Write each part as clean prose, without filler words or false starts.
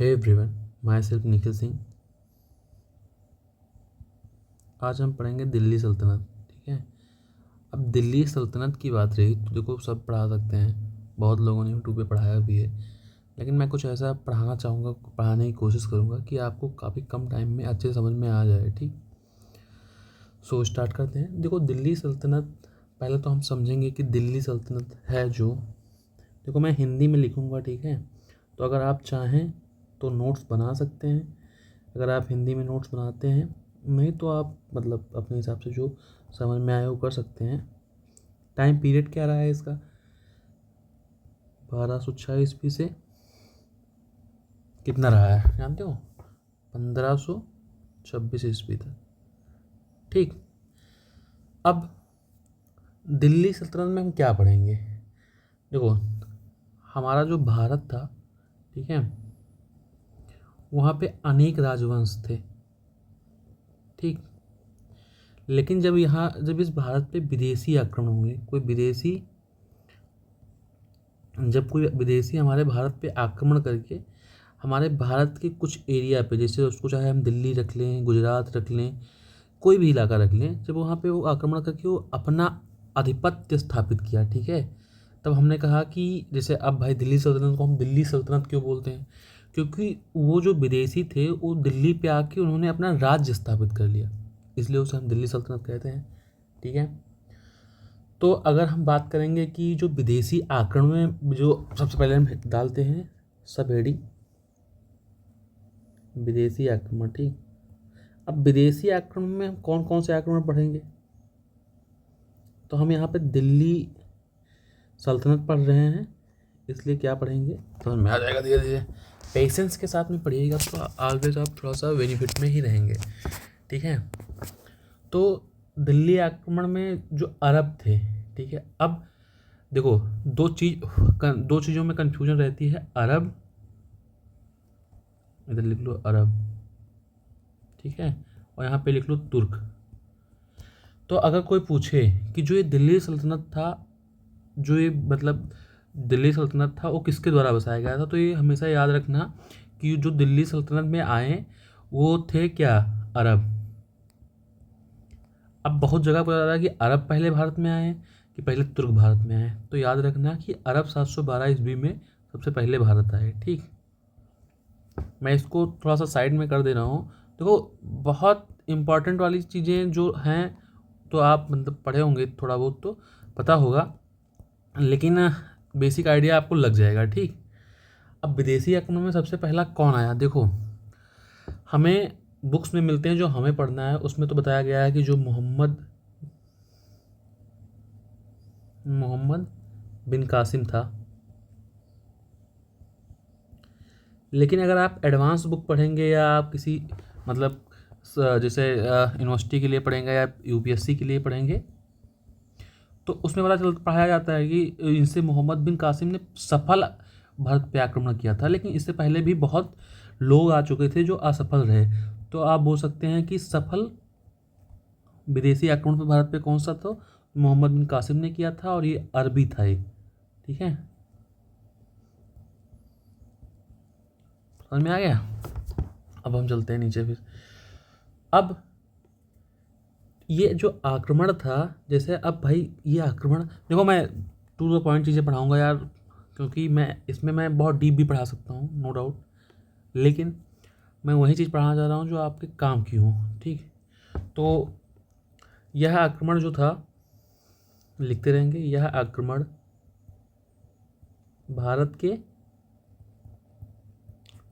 हे everyone, myself Nikhil Singh. आज हम पढ़ेंगे दिल्ली सल्तनत। ठीक है। अब दिल्ली सल्तनत की बात रही तो देखो, सब पढ़ा सकते हैं, बहुत लोगों ने यूट्यूब पे पढ़ाया भी है, लेकिन मैं कुछ ऐसा पढ़ाना चाहूँगा, पढ़ाने की कोशिश करूँगा कि आपको काफ़ी कम टाइम में अच्छे से समझ में आ जाए। ठीक, सो स्टार्ट करते हैं। देखो, दिल्ली सल्तनत, पहले तो हम समझेंगे कि दिल्ली सल्तनत है जो, देखो मैं हिंदी में लिखूँगा, ठीक है, तो अगर आप चाहें तो नोट्स बना सकते हैं। अगर आप हिंदी में नोट्स बनाते हैं, नहीं तो आप मतलब अपने हिसाब से जो समझ में आए वो कर सकते हैं। टाइम पीरियड क्या रहा है इसका? 1206 ईस्वी से कितना रहा है जानते हो? 1526 ईस्वी तक। ठीक। अब दिल्ली सल्तनत में हम क्या पढ़ेंगे? देखो, हमारा जो भारत था, ठीक है, वहाँ पे अनेक राजवंश थे। ठीक। लेकिन जब इस भारत पे विदेशी आक्रमण हुए, जब कोई विदेशी हमारे भारत पे आक्रमण करके हमारे भारत के कुछ एरिया पे, जैसे उसको चाहे हम दिल्ली रख लें, गुजरात रख लें, कोई भी इलाका रख लें, जब वहाँ पे वो आक्रमण करके वो अपना आधिपत्य स्थापित किया, ठीक है, तब हमने कहा कि जैसे अब भाई दिल्ली सल्तनत को हम दिल्ली सल्तनत क्यों बोलते हैं? क्योंकि वो जो विदेशी थे वो दिल्ली पे आके उन्होंने अपना राज्य स्थापित कर लिया, इसलिए उसे हम दिल्ली सल्तनत कहते हैं। ठीक है। तो अगर हम बात करेंगे कि जो विदेशी आक्रमण में जो सबसे पहले हम डालते हैं सब हेडिंग विदेशी आक्रमण। ठीक। अब विदेशी आक्रमण में हम कौन कौन से आक्रमण पढ़ेंगे? तो हम यहाँ पे दिल्ली सल्तनत पढ़ रहे हैं, इसलिए क्या पढ़ेंगे तो समझ में आ जाएगा धीरे धीरे। पेशेंस के साथ में पढ़िएगा तो ऑलवेज आप थोड़ा सा बेनिफिट में ही रहेंगे। ठीक है। तो दिल्ली आक्रमण में जो अरब थे, ठीक है, अब देखो दो चीज़ों में कन्फ्यूजन रहती है। अरब, इधर लिख लो अरब, ठीक है, और यहाँ पे लिख लो तुर्क। तो अगर कोई पूछे कि जो ये दिल्ली सल्तनत था, जो ये मतलब दिल्ली सल्तनत था वो किसके द्वारा बसाया गया था, तो ये हमेशा याद रखना कि जो दिल्ली सल्तनत में आए वो थे क्या? अरब। अब बहुत जगह पता रहा कि अरब पहले भारत में आए कि पहले तुर्क भारत में आए, तो याद रखना कि अरब 712 ईस्वी में सबसे पहले भारत आए। ठीक। मैं इसको थोड़ा सा साइड में कर दे रहा हूँ। देखो, बहुत इम्पॉर्टेंट वाली चीज़ें जो हैं तो आप मतलब पढ़े होंगे, थोड़ा बहुत तो पता होगा, लेकिन बेसिक आइडिया आपको लग जाएगा। ठीक। अब विदेशी आक्रमण में सबसे पहला कौन आया? देखो, हमें बुक्स में मिलते हैं, जो हमें पढ़ना है उसमें तो बताया गया है कि जो मोहम्मद बिन कासिम था। लेकिन अगर आप एडवांस बुक पढ़ेंगे या आप किसी मतलब जैसे यूनिवर्सिटी के लिए पढ़ेंगे या यूपीएससी के लिए पढ़ेंगे, तो उसमें पढ़ाया जाता है कि इनसे मोहम्मद बिन कासिम ने सफल भारत पे आक्रमण किया था, लेकिन इससे पहले भी बहुत लोग आ चुके थे जो असफल रहे। तो आप बोल सकते हैं कि सफल विदेशी आक्रमण पे भारत पे कौन सा था? मोहम्मद बिन कासिम ने किया था, और ये अरबी था एक। ठीक है, समझ में आ गया? अब हम चलते हैं नीचे फिर। अब ये जो आक्रमण था, जैसे अब भाई ये आक्रमण, देखो मैं टू द पॉइंट चीज़ें पढ़ाऊँगा यार, क्योंकि मैं बहुत डीप भी पढ़ा सकता हूँ, नो डाउट, लेकिन मैं वही चीज़ पढ़ाना चाह रहा हूँ जो आपके काम की हो। ठीक। तो यह आक्रमण जो था, लिखते रहेंगे, यह आक्रमण भारत के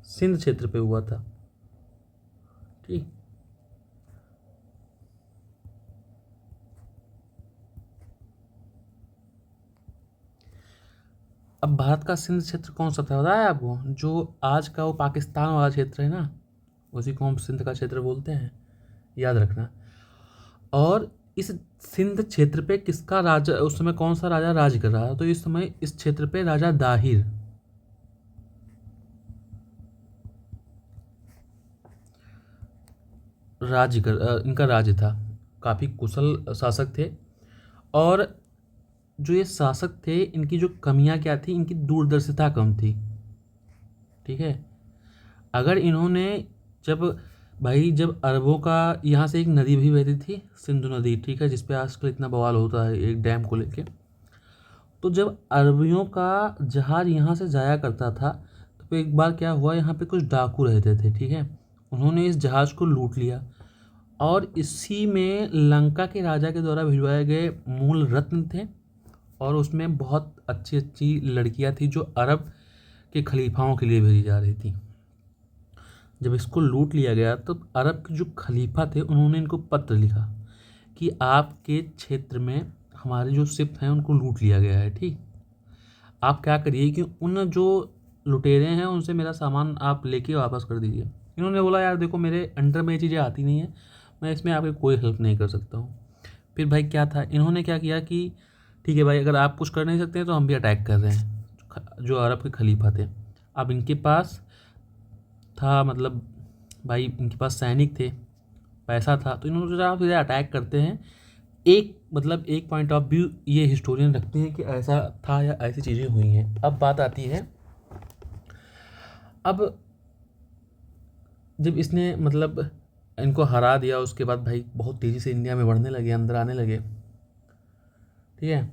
सिंध क्षेत्र पे हुआ था। ठीक। अब भारत का सिंध क्षेत्र कौन सा था बताया आपको? जो आज का वो पाकिस्तान वाला क्षेत्र है ना, उसी को हम सिंध का क्षेत्र बोलते हैं, याद रखना। और इस सिंध क्षेत्र पे किसका राजा, उस समय कौन सा राजा राज कर रहा था? तो इस समय इस क्षेत्र पे राजा दाहिर इनका राज्य था। काफ़ी कुशल शासक थे, और जो ये शासक थे इनकी जो कमियां क्या थी, इनकी दूरदर्शिता कम थी। ठीक है। अगर इन्होंने जब जब अरबों का यहाँ से एक नदी भी बहती थी, सिंधु नदी, ठीक है, जिस पे आजकल इतना बवाल होता है एक डैम को लेके, तो जब अरबियों का जहाज यहाँ से जाया करता था तो एक बार क्या हुआ, यहाँ पे कुछ डाकू रहते थे, ठीक है, उन्होंने इस जहाज़ को लूट लिया और इसी में लंका के राजा के द्वारा भिजवाए गए मूल रत्न थे और उसमें बहुत अच्छी अच्छी लड़कियां थी जो अरब के खलीफाओं के लिए भेजी जा रही थी। जब इसको लूट लिया गया तो अरब के जो खलीफा थे उन्होंने इनको पत्र लिखा कि आपके क्षेत्र में हमारे जो सिप हैं उनको लूट लिया गया है, ठीक, आप क्या करिए कि उन जो लुटेरे हैं उनसे मेरा सामान आप लेके वापस कर दीजिए। इन्होंने बोला यार देखो मेरे अंडर में ये चीज़ें आती नहीं है, मैं इसमें आपकी कोई हेल्प नहीं कर सकता हूँ। फिर भाई क्या था, इन्होंने क्या किया कि ठीक है भाई, अगर आप कुछ कर नहीं सकते हैं तो हम भी अटैक कर रहे हैं। जो अरब के खलीफा थे, अब इनके पास था मतलब भाई इनके पास सैनिक थे, पैसा था, तो इन्होंने सोचा आप इधर अटैक करते हैं। एक मतलब एक पॉइंट ऑफ व्यू ये हिस्टोरियन रखते हैं कि ऐसा था या ऐसी चीज़ें हुई हैं। अब बात आती है, अब जब इसने मतलब इनको हरा दिया उसके बाद भाई बहुत तेज़ी से इंडिया में बढ़ने लगे, अंदर आने लगे, ठीक है।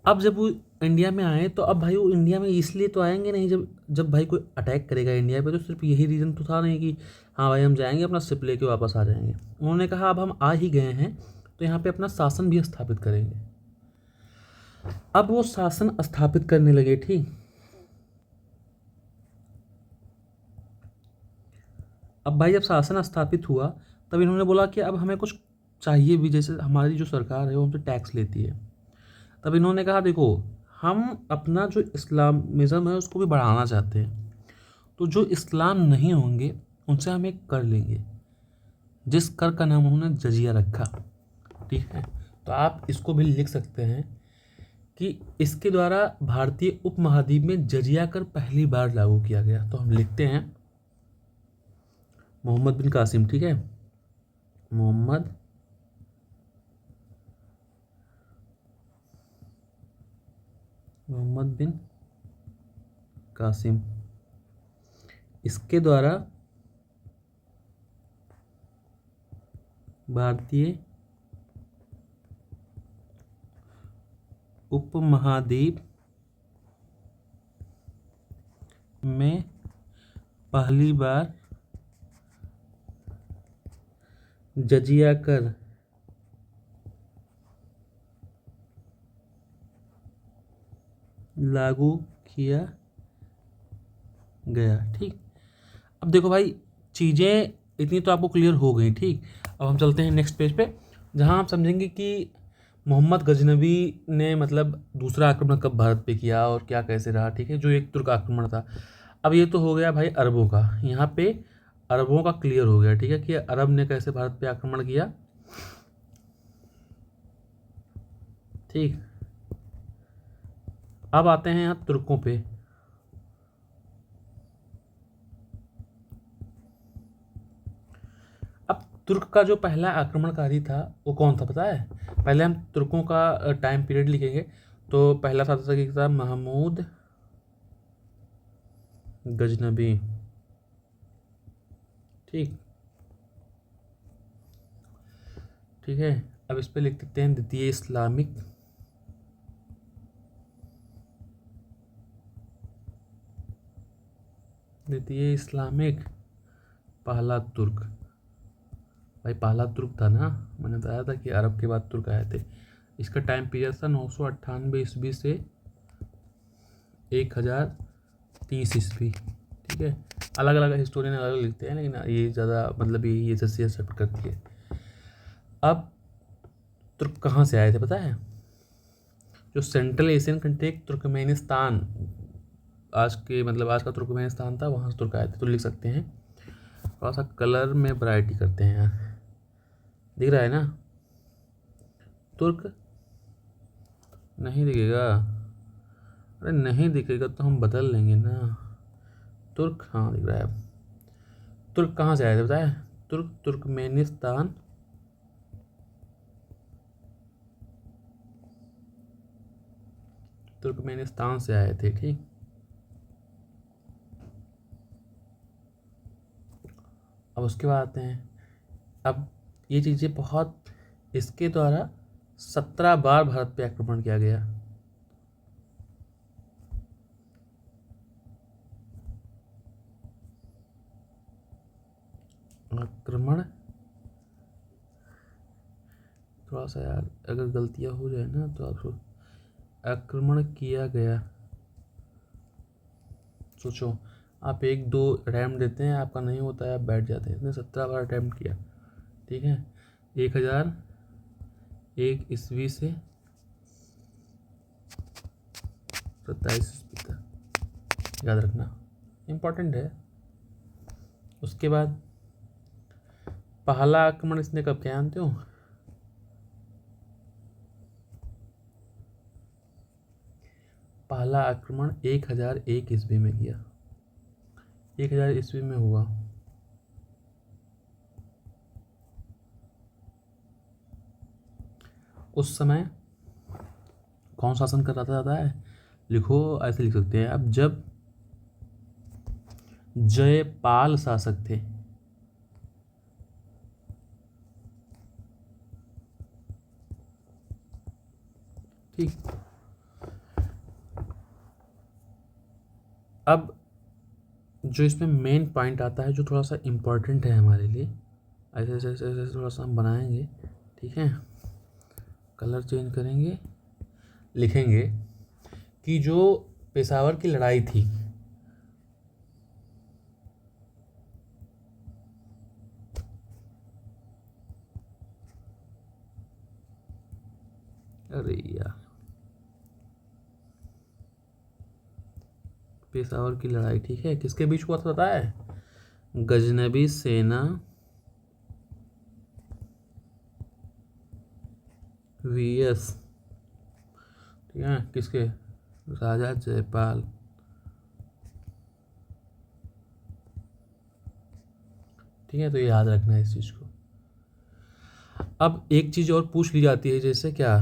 अब जब वो इंडिया में आए तो अब भाई वो इंडिया में इसलिए तो आएंगे नहीं, जब जब भाई कोई अटैक करेगा इंडिया पे तो सिर्फ यही रीज़न तो था नहीं कि हाँ भाई हम जाएंगे अपना शिप लेके वापस आ जाएंगे। उन्होंने कहा अब हम आ ही गए हैं तो यहाँ पे अपना शासन भी स्थापित करेंगे। अब वो शासन स्थापित करने लगे, ठीक। अब भाई जब शासन स्थापित हुआ तब इन्होंने बोला कि अब हमें कुछ चाहिए भी, जैसे हमारी जो सरकार है वो हमसे टैक्स लेती है। तब इन्होंने कहा देखो हम अपना जो इस्लामिज़्म है उसको भी बढ़ाना चाहते हैं, तो जो इस्लाम नहीं होंगे उनसे हम एक कर लेंगे, जिस कर का नाम उन्होंने जजिया रखा, ठीक है। तो आप इसको भी लिख सकते हैं कि इसके द्वारा भारतीय उपमहाद्वीप में जजिया कर पहली बार लागू किया गया। तो हम लिखते हैं मोहम्मद बिन कासिम, ठीक है, मोहम्मद मोहम्मद बिन कासिम, इसके द्वारा भारतीय उपमहाद्वीप में पहली बार जजिया कर लागू किया गया, ठीक। अब देखो भाई चीज़ें इतनी तो आपको क्लियर हो गई, ठीक। अब हम चलते हैं नेक्स्ट पेज पे, जहाँ आप समझेंगे कि मोहम्मद गजनबी ने मतलब दूसरा आक्रमण कब भारत पे किया और क्या कैसे रहा, ठीक है, जो एक तुर्क आक्रमण था। अब ये तो हो गया भाई अरबों का, यहाँ पे अरबों का क्लियर हो गया, ठीक है, कि अरब ने कैसे भारत पे आक्रमण किया, ठीक। अब आते हैं यहाँ तुर्कों पे। अब तुर्क का जो पहला आक्रमणकारी था वो कौन था पता है? पहले हम तुर्कों का टाइम पीरियड लिखेंगे। तो पहला शासक था महमूद गजनबी, ठीक, ठीक है। अब इस पे लिख देते हैं द्वितीय इस्लामिक पहला तुर्क। भाई पहला तुर्क था ना, मैंने बताया था कि अरब के बाद तुर्क आए थे। इसका टाइम पीरियड था 998 ईस्वी से 1030 ईस्वी, ठीक है। अलग अलग हिस्टोरियन अलग अलग लिखते हैं, लेकिन ये ज़्यादा मतलब ये जैसे एक्सेप्ट करती है। अब तुर्क कहाँ से आए थे पता है? जो सेंट्रल एशियन कंट्री तुर्कमेनिस्तान, आज के मतलब आज का तुर्कमेनिस्तान था, वहाँ से तुर्क आए थे। तो लिख सकते हैं, थोड़ा सा कलर में वैरायटी करते हैं यार, दिख रहा है ना? तुर्क नहीं दिखेगा, अरे नहीं दिखेगा तो हम बदल लेंगे ना। तुर्क, हाँ दिख रहा है। तुर्क कहाँ से आए थे बताए? तुर्क तुर्कमेनिस्तान, तुर्कमेनिस्तान से आए थे, ठीक। अब उसके बाद आते हैं, अब ये चीज़ें बहुत, इसके द्वारा 17 बार भारत पे आक्रमण किया गया। आक्रमण, थोड़ा सा यार अगर गलतियाँ हो जाए ना तो आप, आक्रमण किया गया, सोचो आप 1-2 अटैम्प्ट देते हैं, आपका नहीं होता है, आप बैठ जाते हैं। इसने 17 बार अटैम्प्ट किया, ठीक है। 1001 ईस्वी से 27 ईस्वी तक, याद रखना इम्पोर्टेंट है। उसके बाद पहला आक्रमण इसने कब किया जानते हो? पहला आक्रमण 1001 ईस्वी में किया, 1000 ईस्वी में हुआ। उस समय कौन शासन कर रहा था है? लिखो, ऐसे लिख सकते हैं अब, जब जयपाल शासक थे। ठीक, अब जो इसमें मेन पॉइंट आता है, जो थोड़ा सा इम्पोर्टेंट है हमारे लिए, ऐसे ऐसे ऐसे ऐसे थोड़ा सा हम बनाएंगे, ठीक है। कलर चेंज करेंगे, लिखेंगे कि जो पेशावर की लड़ाई थी, अरे यार, पेशावर की लड़ाई, ठीक है, किसके बीच हुआ था पता है? गजनबी सेना वीएस, ठीक है, किसके? राजा जयपाल। ठीक है, तो ये याद रखना है इस चीज़ को। अब एक चीज़ और पूछ ली जाती है, जैसे क्या,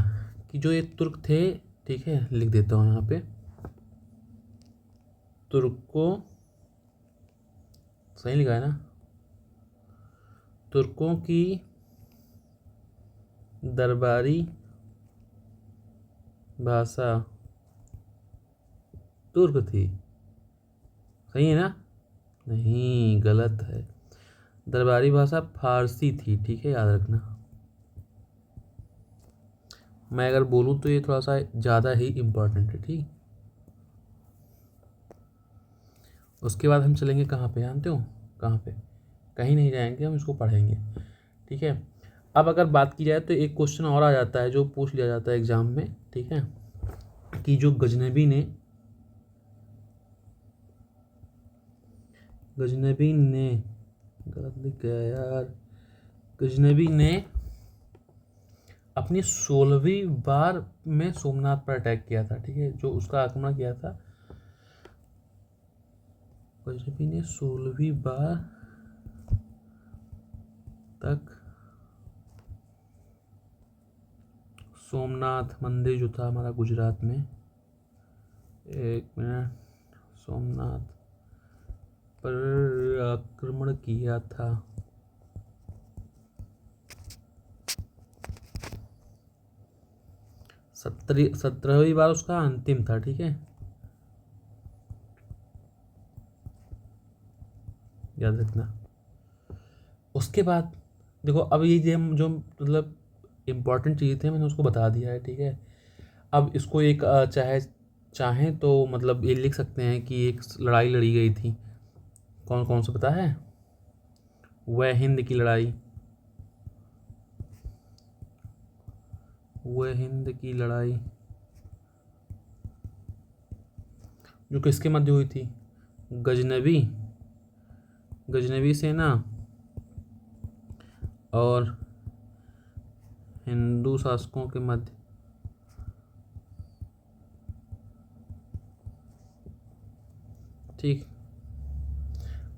कि जो ये तुर्क थे, ठीक है, लिख देता हूँ यहाँ पे, तुर्कों, सही लिखा है ना? तुर्कों की दरबारी भाषा तुर्क थी, सही है ना? नहीं, गलत है, दरबारी भाषा फारसी थी, ठीक है, याद रखना। मैं अगर बोलूँ तो ये थोड़ा सा ज़्यादा ही इम्पोर्टेंट है, ठीक। उसके बाद हम चलेंगे कहाँ पे जानते हो? कहाँ पे? कहीं नहीं जाएंगे, हम इसको पढ़ेंगे, ठीक है। अब अगर बात की जाए तो एक क्वेश्चन और आ जाता है जो पूछ लिया जाता है एग्जाम में, ठीक है, कि जो गजनबी ने गलत लिख गया यार, गजनबी ने अपनी 16वीं बार में सोमनाथ पर अटैक किया था, ठीक है, जो उसका आक्रमण किया था, गजनबी ने 16वीं बार तक सोमनाथ मंदिर जो था हमारा गुजरात में, एक मिनट, सोमनाथ पर आक्रमण किया था। सत्रह 17वीं बार उसका अंतिम था, ठीक है, याद रखना। उसके बाद देखो, अब ये जो मतलब इम्पोर्टेंट चीज़ें थे मैंने उसको बता दिया है, ठीक है। अब इसको एक चाहें तो मतलब ये लिख सकते हैं कि एक लड़ाई लड़ी गई थी, कौन कौन सा पता है? वह हिंद की लड़ाई, वह हिंद की लड़ाई जो किसके मध्य हुई थी? गजनबी गजनबी सेना और हिंदू शासकों के मध्य। ठीक,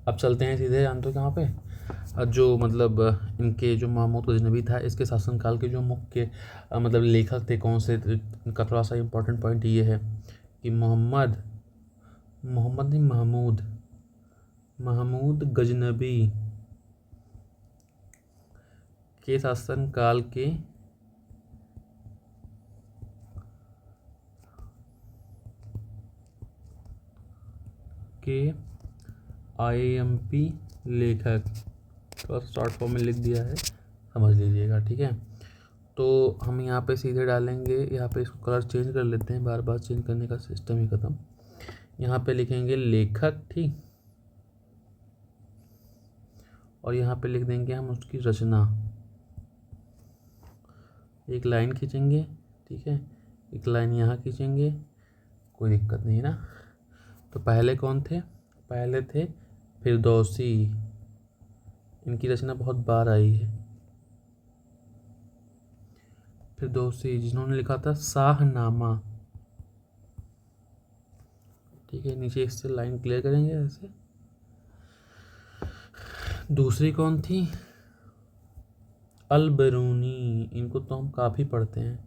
अब चलते हैं सीधे, जानते हो कहाँ पे? जो मतलब इनके जो महमूद गजनबी था, इसके शासनकाल के जो मुख्य मतलब लेखक थे कौन से, इनका थोड़ा सा इम्पोर्टेंट पॉइंट ये है कि मोहम्मद मोहम्मद नहीं, महमूद गजनबी के शासन काल के IMP लेखक, तो शॉर्ट फॉर्म में लिख दिया है, समझ लीजिएगा। ठीक है, तो हम यहाँ पे सीधे डालेंगे, यहाँ पे इसको कलर चेंज कर लेते हैं, बार बार चेंज करने का सिस्टम ही ख़त्म। यहाँ पे लिखेंगे लेखक, ठीक, और यहाँ पे लिख देंगे हम उसकी रचना। एक लाइन खींचेंगे, ठीक है, एक लाइन यहाँ खींचेंगे, कोई दिक्कत नहीं ना। तो पहले कौन थे? पहले थे फिरदौसी, इनकी रचना बहुत बार आई है। फिरदौसी जिन्होंने लिखा था शाहनामा। ठीक है, नीचे इससे लाइन क्लियर करेंगे ऐसे। दूसरी कौन थी? अल बरूनी, इनको तो हम काफ़ी पढ़ते हैं।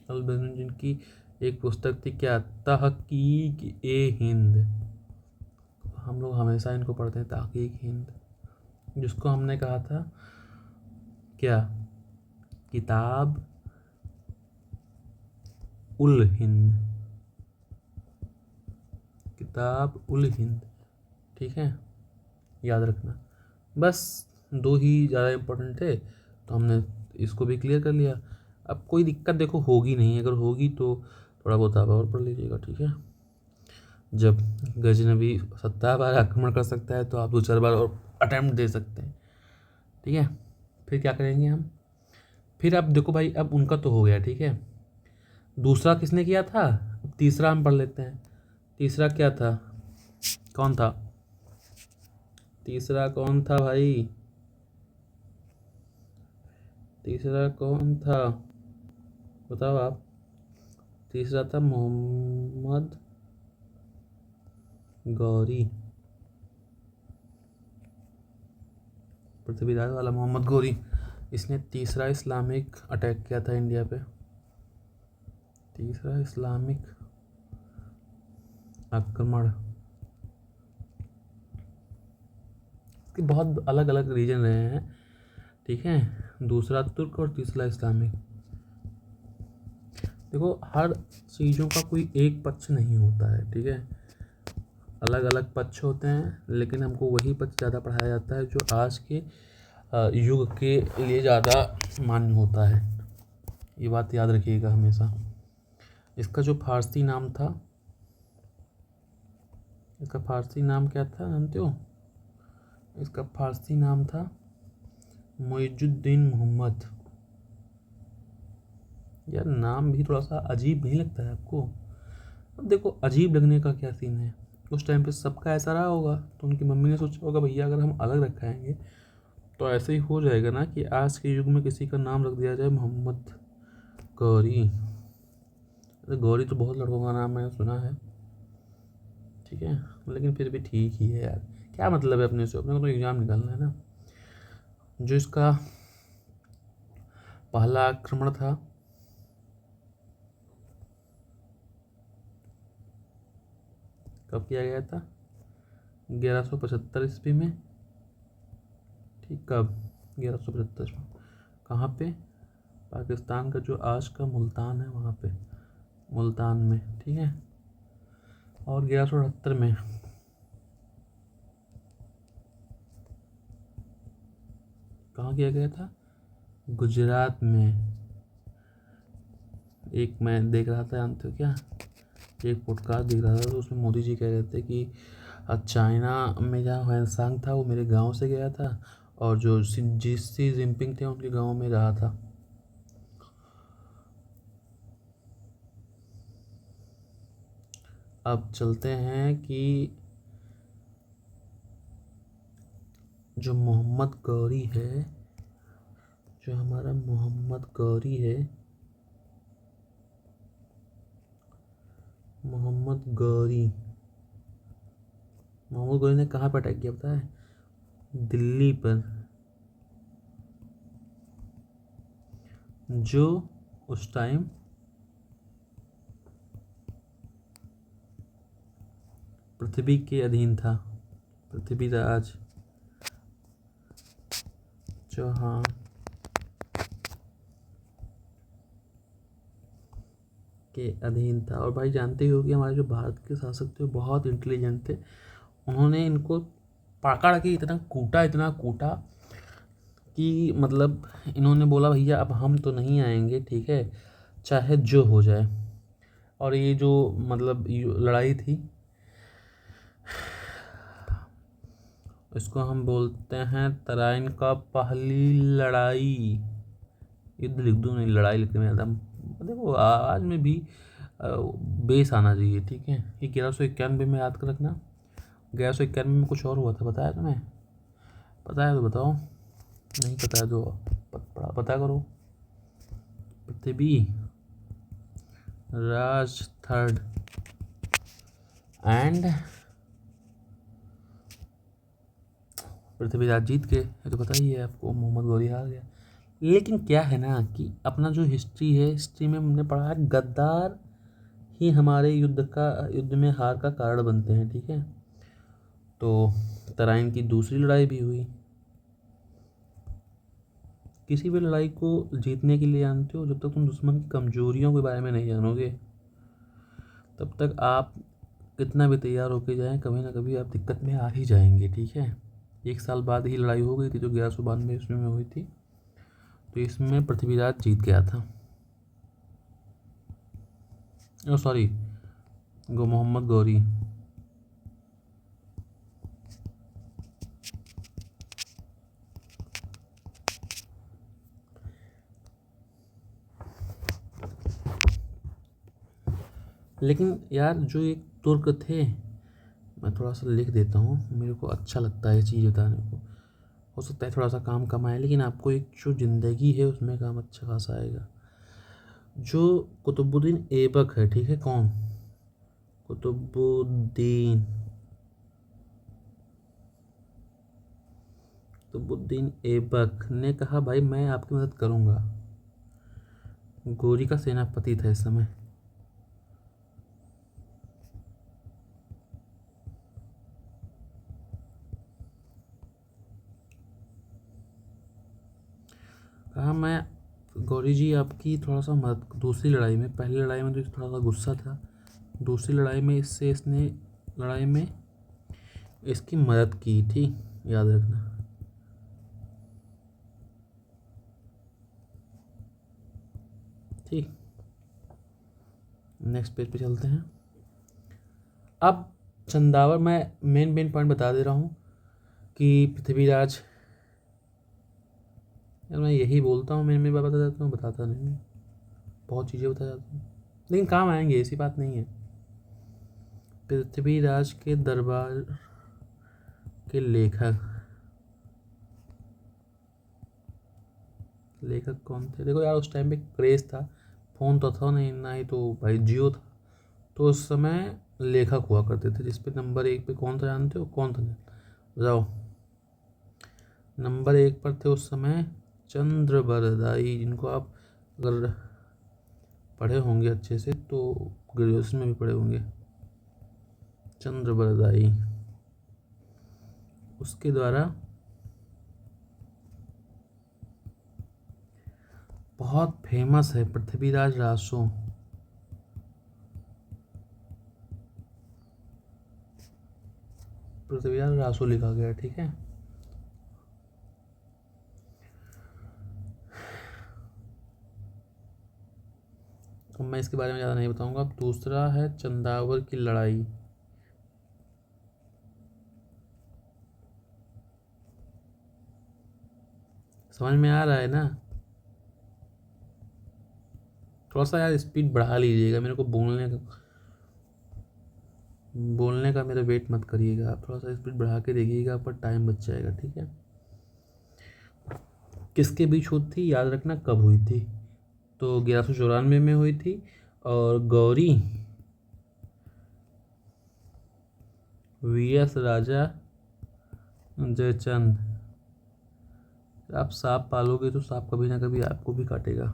अल बरूनी जिनकी एक पुस्तक थी क्या, तहकीक ए हिंद, हम लोग हमेशा इनको पढ़ते हैं, तहकीक हिंद, जिसको हमने कहा था क्या, किताब उल हिंद, किताब उल हिंद। ठीक है, याद रखना। बस दो ही ज़्यादा इम्पोर्टेंट थे, तो हमने इसको भी क्लियर कर लिया। अब कोई दिक्कत देखो होगी नहीं, अगर होगी तो थोड़ा बहुत आप और पढ़ लीजिएगा। ठीक है, जब गजनबी 70 बार आक्रमण कर सकता है तो आप 2-4 बार और अटैम्प्ट दे सकते हैं। ठीक है, फिर क्या करेंगे हम? फिर अब देखो भाई, अब उनका तो हो गया, ठीक है, दूसरा किसने किया था? अब तीसरा हम पढ़ लेते हैं। तीसरा क्या था? कौन था तीसरा? कौन था भाई? तीसरा कौन था, बताओ आप। तीसरा था मोहम्मद गौरी, पृथ्वीराज वाला मोहम्मद गौरी। इसने तीसरा इस्लामिक अटैक किया था इंडिया पे, तीसरा इस्लामिक आक्रमण। इसके बहुत अलग अलग रीजन रहे हैं, ठीक है, दूसरा तुर्क और तीसरा इस्लामिक। देखो हर चीज़ों का कोई एक पक्ष नहीं होता है, ठीक है, अलग अलग पक्ष होते हैं, लेकिन हमको वही पक्ष ज़्यादा पढ़ाया जाता है जो आज के युग के लिए ज़्यादा मान्य होता है। ये बात याद रखिएगा हमेशा। इसका जो फारसी नाम था, इसका फारसी नाम क्या था जानते हो? इसका फारसी नाम था मुइजुद्दीन मोहम्मद। यार नाम भी थोड़ा सा अजीब नहीं लगता है आपको? अब देखो अजीब लगने का क्या सीन है, उस टाइम पे सबका ऐसा रहा होगा, तो उनकी मम्मी ने सोचा होगा भैया अगर हम अलग रखाएंगे तो ऐसे ही हो जाएगा ना कि आज के युग में किसी का नाम रख दिया जाए मोहम्मद गौरी। अरे गौरी तो बहुत लड़कों का नाम मैंने सुना है, ठीक है, लेकिन फिर भी ठीक ही है यार, क्या मतलब है अपने से, अपने को तो एग्ज़ाम निकालना है ना। जो इसका पहला आक्रमण था, कब किया गया था? 1175 ईस्वी में, ठीक, कब? 1175 में। कहाँ पे? पाकिस्तान का जो आज का मुल्तान है वहाँ पे, मुल्तान में, ठीक है। और 1178 में कहाँ किया गया था? गुजरात में। एक मैं देख रहा था, जानते हो क्या, एक पॉडकास्ट देख रहा था, तो उसमें मोदी जी कह रहे थे कि चाइना में जहाँ ह्वेनसांग था वो मेरे गांव से गया था, और जो शी जिनपिंग थे उनके गांव में रहा था। अब चलते हैं कि जो मोहम्मद गौरी है, जो हमारा मोहम्मद गौरी है, मोहम्मद गौरी ने कहाँ पर अटैक किया पता है? दिल्ली पर, जो उस टाइम पृथ्वी के अधीन था। पृथ्वीराज चौहान के अधीन था। और भाई जानते ही हो कि हमारे जो भारत के शासक थे वो बहुत इंटेलिजेंट थे। उन्होंने इनको पकड़ के इतना कूटा कि मतलब इन्होंने बोला भैया अब हम तो नहीं आएंगे, ठीक है, चाहे जो हो जाए। और ये जो मतलब लड़ाई थी, इसको हम बोलते हैं तराइन का पहली लड़ाई। युद्ध लिख दूँ, नहीं लड़ाई लिखने में एकदम देखो आज में भी बेस आना चाहिए, ठीक है। ये 1191 में याद कर रखना। 1191 में कुछ और हुआ था, बताया तुम्हें? पता है तो बताओ, नहीं पता है तो पता करो। पृथ्वी राज थर्ड एंड पृथ्वीराज जीत गए, ये तो पता ही है आपको, मोहम्मद गौरी हार गया। लेकिन क्या है ना कि अपना जो हिस्ट्री है, हिस्ट्री में हमने पढ़ा है गद्दार ही हमारे युद्ध में हार का कारण बनते हैं, ठीक है। तो तराइन की दूसरी लड़ाई भी हुई। किसी भी लड़ाई को जीतने के लिए जानते हो, जब तक तुम दुश्मन की कमजोरियों के बारे में नहीं जानोगे तब तक आप कितना भी तैयार होके जाएं, कभी ना कभी आप दिक्कत में आ ही जाएंगे, ठीक है। 1 साल बाद ही लड़ाई हो गई थी जो 1192 ईस्वी में हुई थी। तो इसमें पृथ्वीराज जीत गया था। ओ सॉरी, मोहम्मद गौरी। लेकिन यार जो एक तुर्क थे, मैं थोड़ा सा लिख देता हूँ, मेरे को अच्छा लगता है ये चीज़ बताने को। हो सकता है थोड़ा सा काम कम आए, लेकिन आपको एक जो ज़िंदगी है उसमें काम अच्छा खासा आएगा। जो कुतुबुद्दीन ऐबक है, ठीक है, कौन? कुतुबुद्दीन कुतुबुद्दीन ऐबक ने कहा भाई मैं आपकी मदद करूँगा। गौरी का सेनापति था इस समय। कहा मैं गौरी जी आपकी थोड़ा सा मदद, दूसरी लड़ाई में, पहली लड़ाई में तो थोड़ा सा गुस्सा था, दूसरी लड़ाई में इसने लड़ाई में इसकी मदद की थी, याद रखना। ठीक, नेक्स्ट पेज पे चलते हैं। अब चंदावर, मैं मेन पॉइंट बता दे रहा हूँ कि पृथ्वीराज, यार मैं यही बोलता हूँ, मेन बात बता जाता हूँ, बताता नहीं, बहुत चीज़ें बता जाता हूँ लेकिन काम आएंगे, ऐसी बात नहीं है। पृथ्वीराज के दरबार के लेखक कौन थे? देखो यार उस टाइम पे क्रेज़ था, फ़ोन तो था नहीं, ना ही तो भाई जियो था। तो उस समय लेखक हुआ करते थे, जिस पे नंबर 1 पे कौन था जानते हो? कौन था बताओ? नंबर 1 पर थे उस समय चंद्रबरदाई, जिनको आप अगर पढ़े होंगे अच्छे से तो ग्रेजुएशन में भी पढ़े होंगे। चंद्रबरदाई, उसके द्वारा बहुत फेमस है पृथ्वीराज रासो। पृथ्वीराज रासो लिखा गया, ठीक है। अब मैं इसके बारे में ज़्यादा नहीं बताऊंगा। अब दूसरा है चंदावर की लड़ाई। समझ में आ रहा है ना? थोड़ा सा यार स्पीड बढ़ा लीजिएगा, मेरे को बोलने का मेरा वेट मत करिएगा, आप थोड़ा सा स्पीड बढ़ा के देखिएगा, पर टाइम बच जाएगा, ठीक है। किसके बीच हुई थी याद रखना, कब हुई थी? तो 1194 में हुई थी। और गौरी वीएस राजा जयचंद। आप सांप पालोगे तो सांप कभी ना कभी आपको भी काटेगा,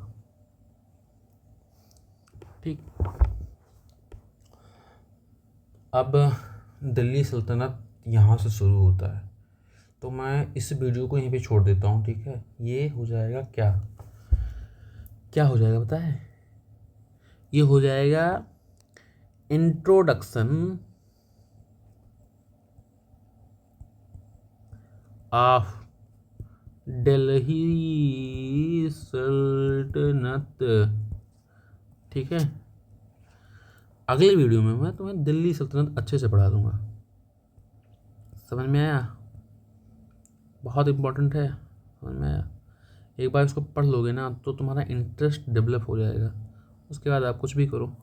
ठीक। अब दिल्ली सल्तनत यहाँ से शुरू होता है। तो मैं इस वीडियो को यहीं पे छोड़ देता हूँ, ठीक है। ये हो जाएगा क्या, क्या हो जाएगा पता है? ये हो जाएगा इंट्रोडक्शन ऑफ दिल्ली सल्तनत, ठीक है। अगले वीडियो में मैं तुम्हें दिल्ली सल्तनत अच्छे से पढ़ा दूंगा। समझ में आया? बहुत इम्पोर्टेंट है, समझ में आया? एक बार इसको पढ़ लोगे ना तो तुम्हारा इंटरेस्ट डेवलप हो जाएगा, उसके बाद आप कुछ भी करो।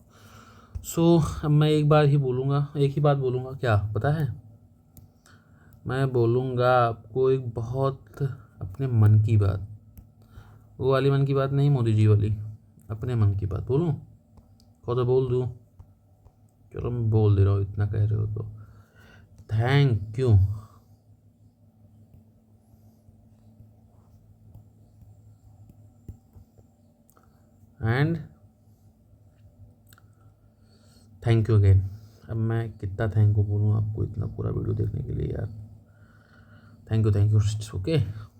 अब मैं एक बार ही बोलूँगा, एक ही बात बोलूँगा, क्या पता है? मैं बोलूँगा आपको एक बहुत अपने मन की बात, वो वाली मन की बात नहीं, मोदी जी वाली, अपने मन की बात बोलूँ? तो बोल दूँ? चलो मैं बोल दे रहा हूँ, इतना कह रहे हो तो। Thank you. And thank you again. अब मैं कितना थैंक यू बोलूँ आपको इतना पूरा वीडियो देखने के लिए यार। Thank you okay.